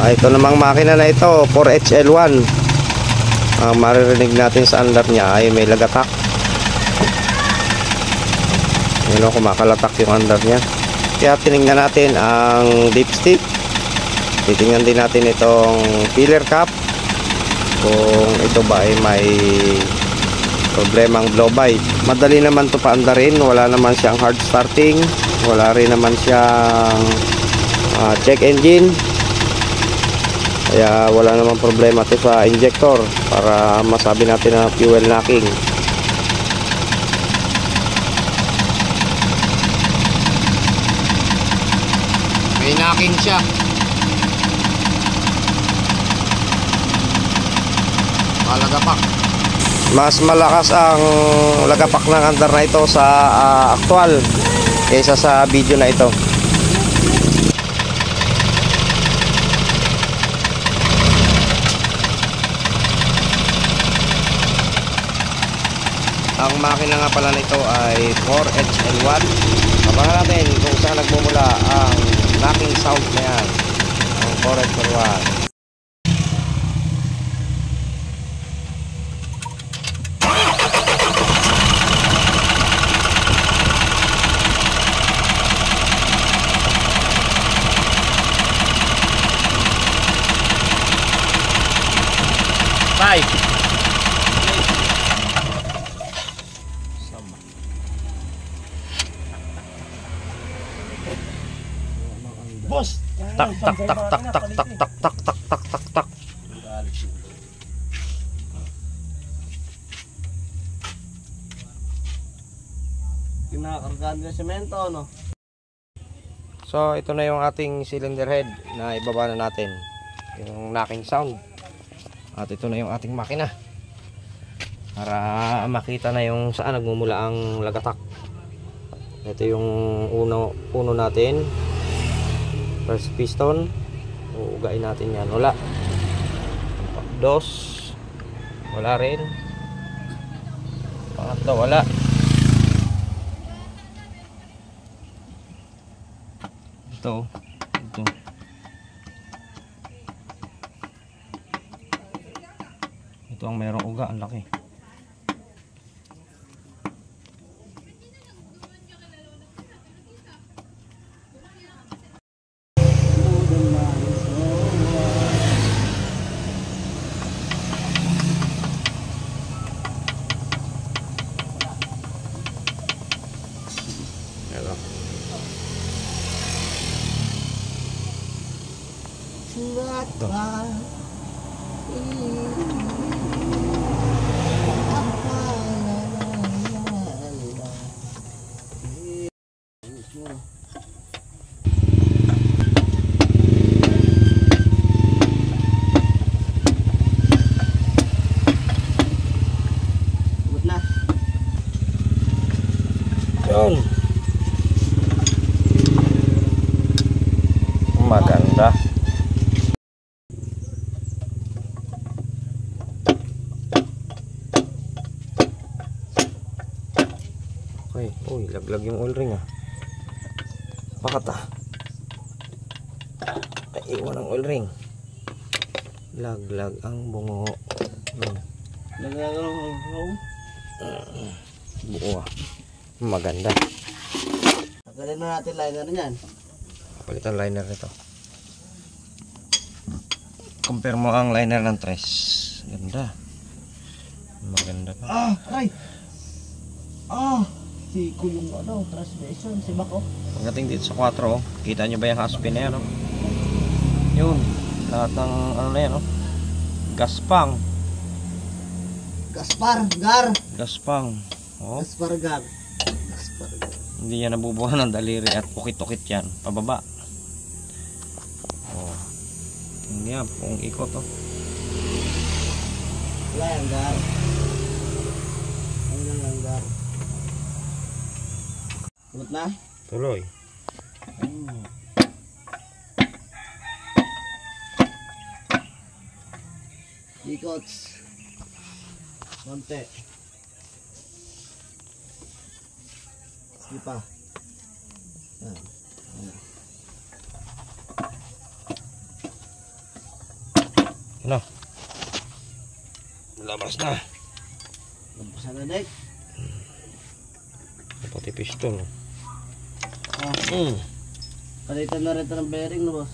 Ito namang makina na ito 4HL1. Maririnig natin sa andar niya ay may lagatak. Yun o, kumakalatak yung andar niya. Kaya tinignan natin ang dipstick. Titingnan din natin itong filler cap, kung ito ba ay may problemang blow by. Madali naman ito paandarin, wala naman siyang hard starting, wala rin naman siyang check engine, kaya wala naman problema ito sa injector para masabi natin na fuel knocking. May knocking siya. Lagapak. Mas malakas ang lagapak ng andar na ito sa actual kaysa sa video na ito. Ang makina nga pala nito ay 4HL1. Abangan natin kung saan nagmumula ang knocking sound na yan, ang 4HL1. Bye. Boss. Tak tak tak tak tak tak tak tak tak tak tak tak. Kinakargaan ng semento, no? So ito na yung ating cylinder head na ibaba na natin, yung knocking sound. At ito na yung ating makina para makita na yung saan nagmumula ang lagatak. Ito yung uno natin, first piston. Uugain natin yan. Wala. Dos, wala rin. Pangatlo, wala. Ito ang merong uga, ang laki. Ito. Yun. Maganda. Okay. Uy, laglag yung oil ring ah. Bakit ah? Iwan ang oil ring. Laglag ang bungo. Laglag ang bungo? Buo ah. Maganda. Pagkalin na natin liner niyan. Palitan liner nito. Compare mo ang liner ng tres. Ganda. Maganda pa. Aray! Siko yung transmission, si Bako. Pagdating dito sa 4, oh, kita nyo ba yung haspin na yan? Oh? Yun. Lahat ng ano na yan, oh. Gaspang. Gaspargar. Gaspang. Oh. Gaspargar. Hindi yan nabubuhan ng daliri at ukit-ukit yan. Pababa. Oh. Hindi yan. Kung ikot, oh. Wala yung gar. Ano lang yung gar. Tugot na? Tuloy. Ikots. Konti. Sige pa. Na. Labas na. Labas na dek. Pati piston. Ah, palitan na rin ito ng bearing no boss.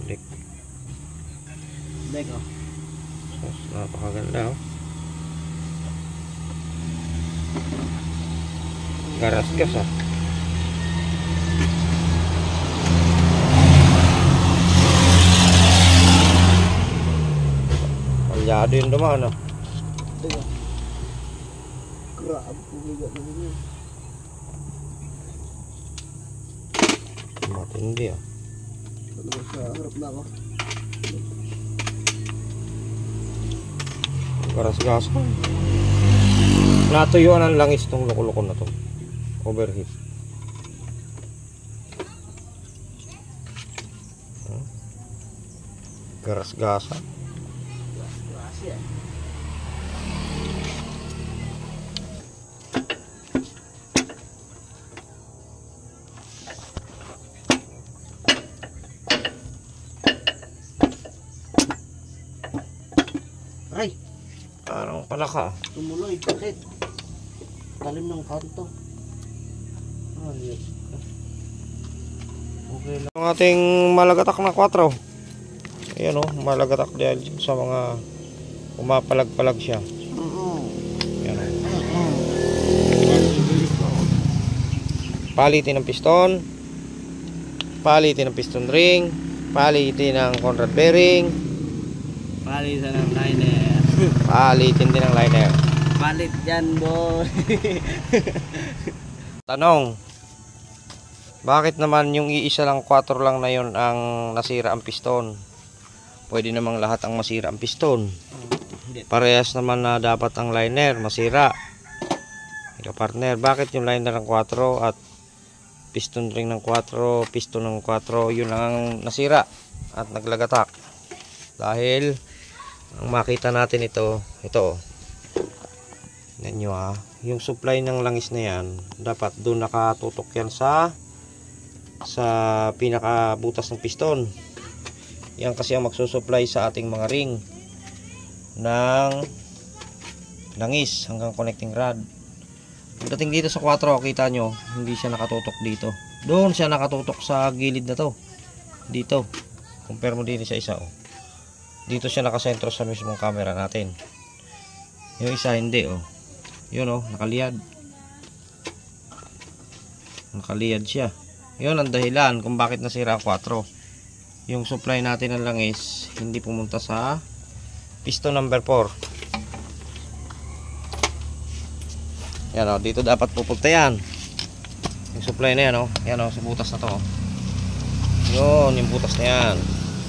Dek. Dek oh. Napakaganda oh. Garas-gas ah. Palyado yung dumaan ah. Dek oh. Grabe pumigat na rin yun. Matindi ah. Talaga sa harap na ako. Garas-gas ko. Natuyuan ang langis tong loko-loko na to. Overheat. Garas-gasa. Grabe eh. Ay, Parang palaka. tumuloy. Bakit? Talim ng kanto. Ay, okay lang. Ang ating malagatak na 4. Ayan o, malagatak dahil sa mga pumapalag-palag siya. Ayan o. Palitin ng piston. Palitin ng piston ring. Palitin ng Conrad bearing. Palitan ng liner. Palitin din ng liner. Palit yan, boy. Tanong, bakit naman yung iisa lang 4 lang na yun ang nasira ang piston? Pwede namang lahat ang masira ang piston. Parehas naman na dapat ang liner masira. Ika partner, bakit yung liner ng 4 at piston ring ng 4, piston ng 4 yun lang ang nasira at naglagatak? Dahil ang makita natin ito yan nyo ha, yung supply ng langis na yan dapat doon nakatutok yan sa pinakabutas ng piston. Yan kasi ang magsusupply sa ating mga ring ng langis hanggang connecting rod. Pagdating dito sa 4, kita nyo hindi siya nakatutok dito, doon siya nakatutok sa gilid na to dito. Compare mo din sa isa oh. Dito siya nakasentro sa mismong camera natin. Yung isa hindi oh. Yun oh, nakaliyad. Nakaliyad siya. Yun ang dahilan kung bakit nasira ang 4. Yung supply natin ng langis hindi pumunta sa piston number 4. Yan oh, dito dapat pupunta yan. Yung supply na yan oh. Yan oh, sa butas na to oh. Yun, yung butas na yan.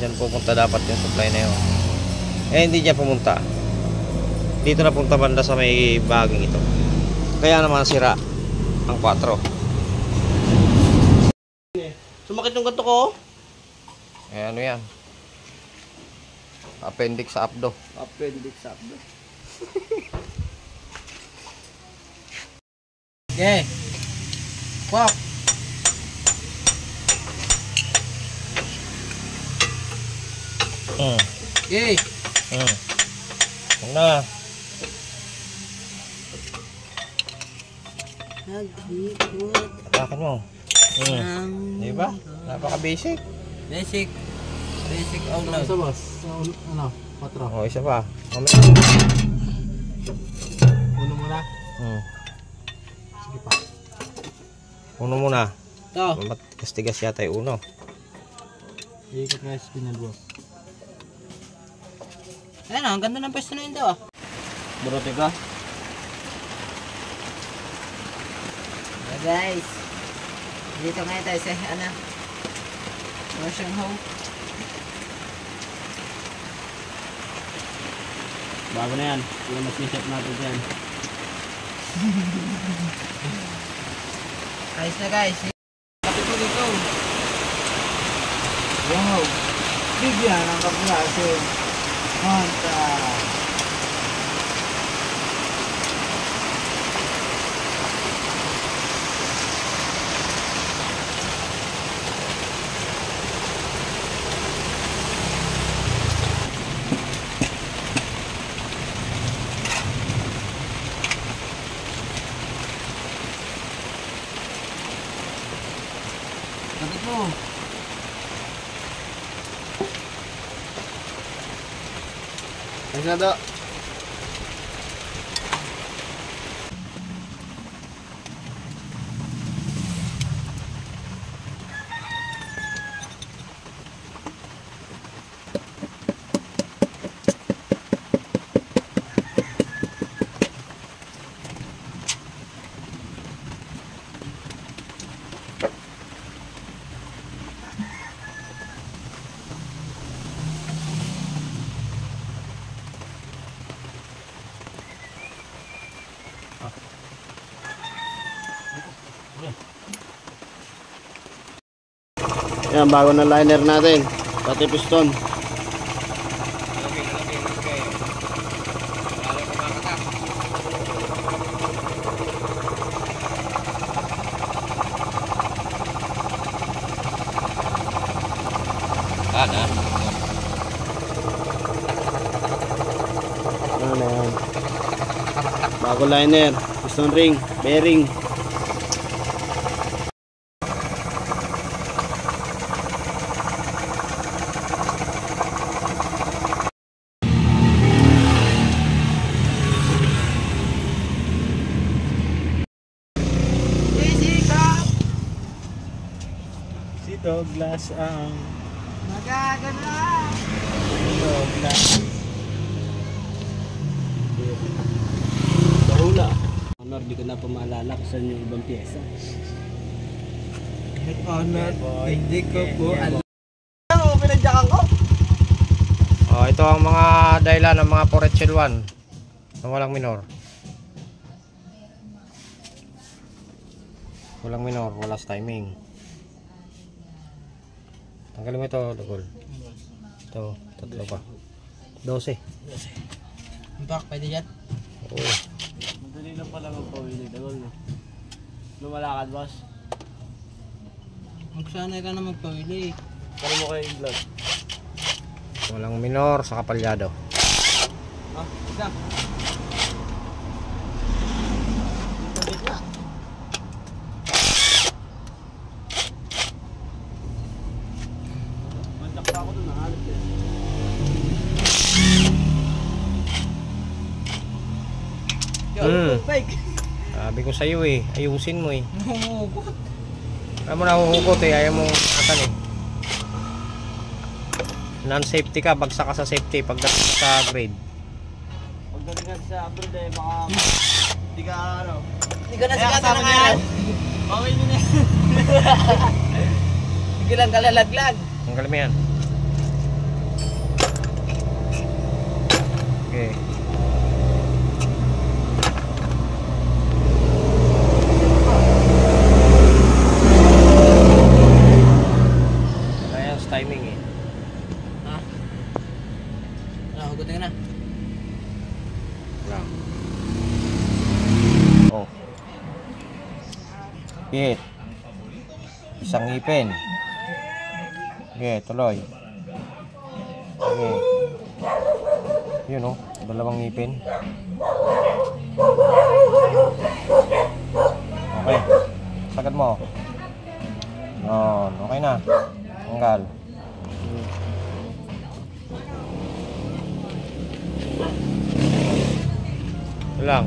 Diyan pupunta dapat yung supply na yun. Eh hindi dyan pumunta. Dito na punta banda sa may baging ito. Kaya naman sira ang 4. Sumakit yung ganto ko. Eh ano yan? Appendix sa abdo. Appendix up. Okay. Wow. Okay. Huwag na. Atakan mo. Diba? Napaka basic. Basic outload. Isa boss. Ano? 4. O, isa pa. Uno muna. Sige pa. Uno muna. Ito. Kastigas yata yung uno. Iikot nga yung spinal boss. Ayan ang ganda ng pwesto na yun daw ah. Burote ka? So guys, dito ngayon tayo sa washing home. Bago na yan. Yung mas-set natin dyan. Ayos na guys. Kapit mo dito. Wow. Bigyan ang kaklase. Honda. Ayos na to. Yan, bago na liner natin. Pati piston. Ana. Ano na yan. Bago liner. Piston ring. Bearing. Si Douglas ang Magagana! Douglas. Bahula. Honor, di ko na pa maalala kung saan yung ibang pyesa. Honor, hindi ko po alam. Oh, ito ang mga dahilan ng mga 4HL1 na walang minor. Walang minor, wala sa timing. Tanggalin mo ito, Dagol. Ito, tatlo pa. 12. Bak, pwede yan? Oo. Madali lang pala magpawili. Dagol no? Lumalakad, boss. Magsanay ka na magpawili. Para mo kayo i-vlog. Walang minor sa kapalyado. Ah, isa. Mantak pa ako dun, nakalit eh. Fake! Sabi ko sa iyo eh, ayusin mo eh. Humugot. Alam mo nahuhugot eh, ayaw mong akan eh. Non-safety ka, bagsak ka sa safety pagdating ka sa grade. Pagdating ka sa abroad eh, baka hindi ka ano. Hindi ko na sigata ng araw. Bawin mo na. Hindi ko lang kalalaglag. Tanggalin mo yan. Okay. Ayan sa timing eh. Hugutin ka na. Lang. Oh. Hit. Isang ngipin. Okay, tuloy. Okay. Yun oh, dalawang ngipin. Okay. Sagad mo. Yun, okay na. Tanggal. Ito lang.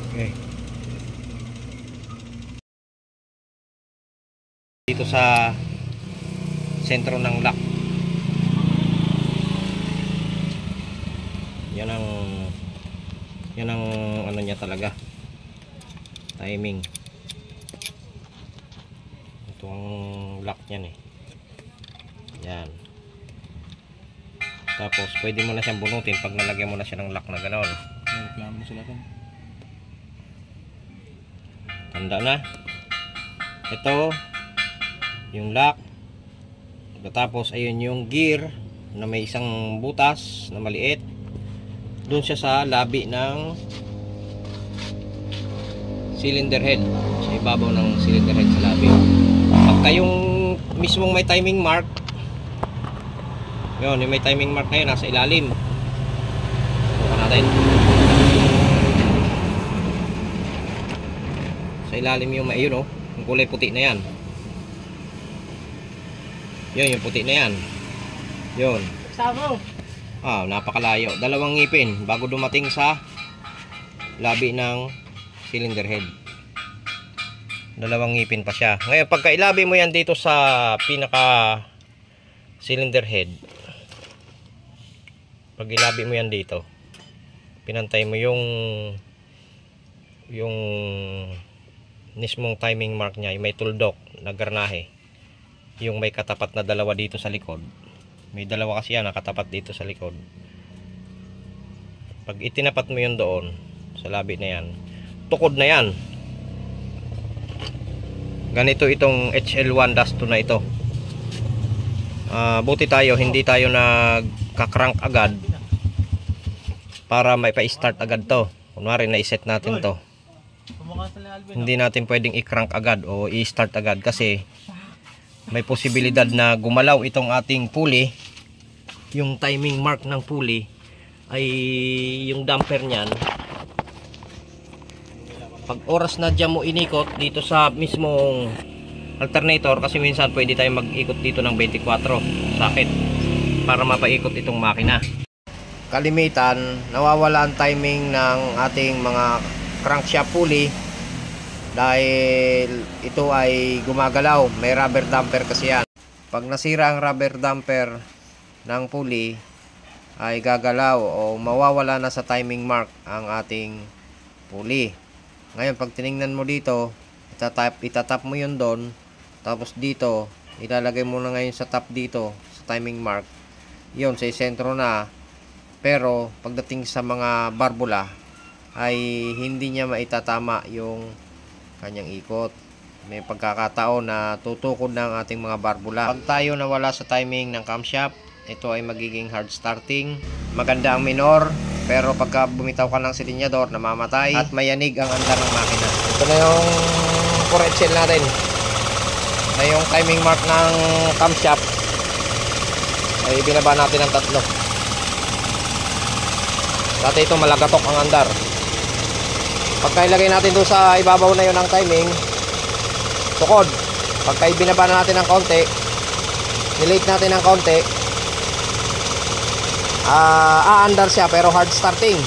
Okay. Dito sa sentro ng lock. Yan ang ano niya talaga. Timing. Ito ang lock niyan eh. Yan. Tapos pwede mo na siyang bunutin pag nalagyan mo na siya ng lock na gano'n. Reklamo mo sila kan. Tanda na. Ito yung lock. Tapos ayun yung gear na may isang butas na maliit. Doon siya sa labi ng cylinder head. Sa ibabaw ng cylinder head sa labi. Pagka yung mismong may timing mark, yun, yung may timing mark na yun, nasa ilalim. Buka natin. Sa ilalim yung ayun oh, yung kulay puti na yan. Yun, yung puti na yan. Yun. Sama. Napakalayo. Dalawang ngipin bago dumating sa labi ng cylinder head. Dalawang ngipin pa siya. Ngayon, pagka ilabi mo yan dito sa pinaka cylinder head, pag ilabi mo yan dito, pinantay mo yung mismong timing mark niya, yung may tuldok na garnahe, yung may katapat na dalawa dito sa likod. May dalawa kasi yan nakatapat dito sa likod. Pag itinapat mo yun doon sa labi na yan, tukod na yan. Ganito itong HL1-2 na ito. Buti tayo, hindi tayo nagka-crank agad para may pa-start agad to. Kunwari na-set natin to, hindi natin pwedeng i-crank agad o i-start agad kasi may posibilidad na gumalaw itong ating pulley. Yung timing mark ng pulley ay yung damper niyan. Pag oras na dyan mo inikot dito sa mismong alternator, kasi minsan pwede tayo mag-ikot dito ng 24 sakit para mapaikot itong makina. Kalimitan, nawawala ang timing ng ating mga crankshaft pulley dahil ito ay gumagalaw. May rubber damper kasi yan. Pag nasira ang rubber damper ng pulley ay gagalaw o mawawala na sa timing mark ang ating pulley. Ngayon, pag tiningnan mo dito, itatap mo yun doon, tapos dito ilalagay mo na ngayon sa top dito sa timing mark yun, sa sentro na. Pero pagdating sa mga barbula ay hindi niya maitatama yung kanyang ikot. May pagkakataon na tutukod ng ating mga barbula. Pag tayo nawala sa timing ng camshaft, ito ay magiging hard starting. Maganda ang minor, pero pagka bumitaw ka ng silinyador, namamatay at mayanig ang andar ng makina. Ito na yung current shell natin. Na yung timing mark ng camshaft ay binaba natin ng 3. Dati ito malagatok ang andar. Pagka ilagay natin doon sa ibabaw na yun ang timing, tukod. Pagka ibinaba na natin ng konti, nilate natin ng konti, aandar siya pero hard starting.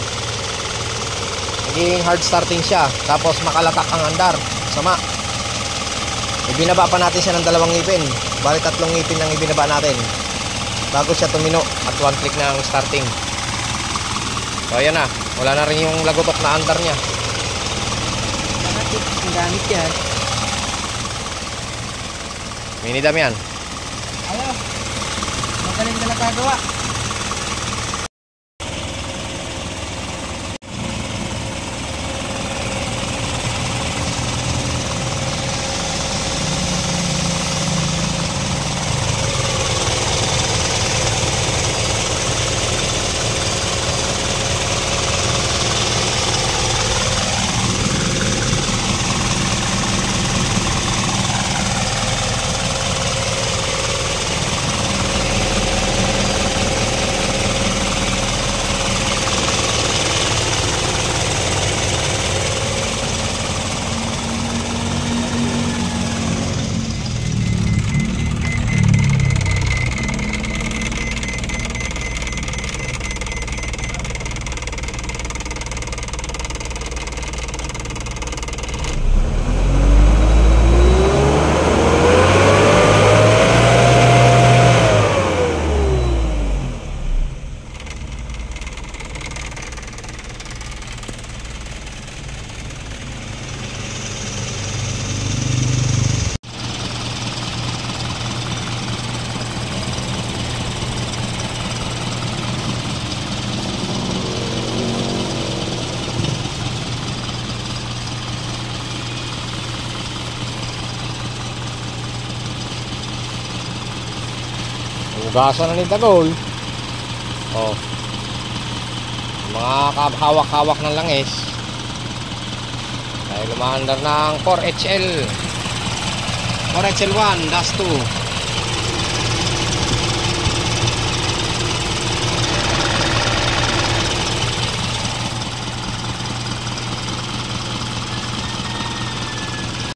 Naging hard starting siya, tapos makalatak ang andar. Sama. Ibinaba pa natin siya ng 2 ngipin. Bali 3 ngipin ang ibinaba natin bago siya tumino at 1 click na ang starting. So ayan na, wala na rin yung lagotok na andar niya. Ang gamit yan. Minidam yan. Ayaw. Magaling na nakagawa. Hugasan na ni Dagol. Oh. Mga hawak-hawak ng langis. Dahil lumaandar ng 4HL. 4HL1-2.